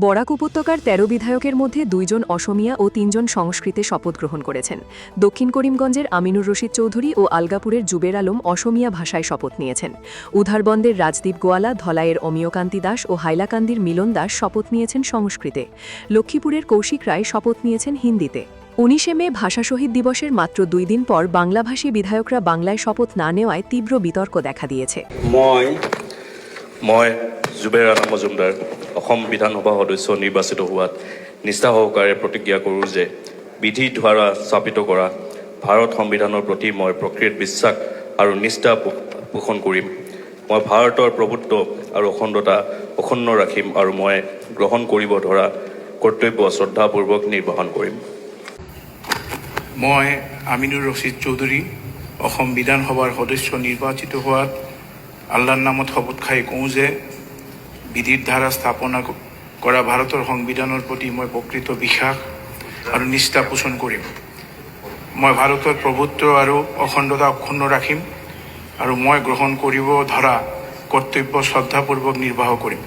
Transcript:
বরাক উপত্যকার ১৩ বিধায়কের মধ্যে ২ জন অসমিয়া ও ৩ জন সংস্কৃতে শপথ গ্রহণ করেছেন। দক্ষিণ করিমগঞ্জের আমিনুর রশিদ চৌধুরী ও আলগাপুরের জুবের আলম অসমিয়া ভাষায় শপথ নিয়েছেন। উধারবন্দের রাজদীপ গোয়ালা, ধলাইয়ের অমিয়কান্তি দাস ও হাইলাকান্দির মিলন দাস শপথ নিয়েছেন সংস্কৃতে। লক্ষ্মীপুরের কৌশিক রায় শপথ নিয়েছেন হিন্দিতে। ১৯ মে ভাষা শহীদ দিবসের মাত্র ২ দিন পর বাংলাভাষী বিধায়করা বাংলায় শপথ না নেওয়ায় তীব্র বিতর্ক দেখা দিয়েছে। মই জুবেৰ আলম মজুমদাৰ অসম বিধানসভা সদস্য নিৰ্বাচিত হোৱাত নিষ্ঠা সহকাৰে প্ৰতিজ্ঞা কৰোঁ যে বিধিৰ দ্বাৰা স্থাপিত কৰা ভাৰত সংবিধানৰ প্ৰতি মই প্ৰকৃত বিশ্বাস আৰু নিষ্ঠা পোষণ কৰিম। মই ভাৰতৰ প্ৰভুত্ব আৰু অখণ্ডতা অক্ষুণ্ণ ৰাখিম আৰু মই গ্ৰহণ কৰিব ধৰা কৰ্তব্য শ্ৰদ্ধাপূৰ্বক নিৰ্বাহন কৰিম। মই আমিনুৰ ৰছিদ চৌধুৰী অসম বিধানসভাৰ সদস্য নিৰ্বাচিত হোৱাত আল্লাহৰ নামত শপত খাই কওঁ যে বিধিৰ ধাৰা স্থাপনা কৰা ভাৰতৰ সংবিধানৰ প্ৰতি মই প্ৰকৃত বিশ্বাস আৰু নিষ্ঠা পোষণ কৰিম। মই ভাৰতৰ প্ৰভুত্ব আৰু অখণ্ডতা অক্ষুণ্ণ ৰাখিম আৰু মই গ্ৰহণ কৰিব ধৰা কৰ্তব্য শ্ৰদ্ধাপূৰ্বক নিৰ্বাহ কৰিম।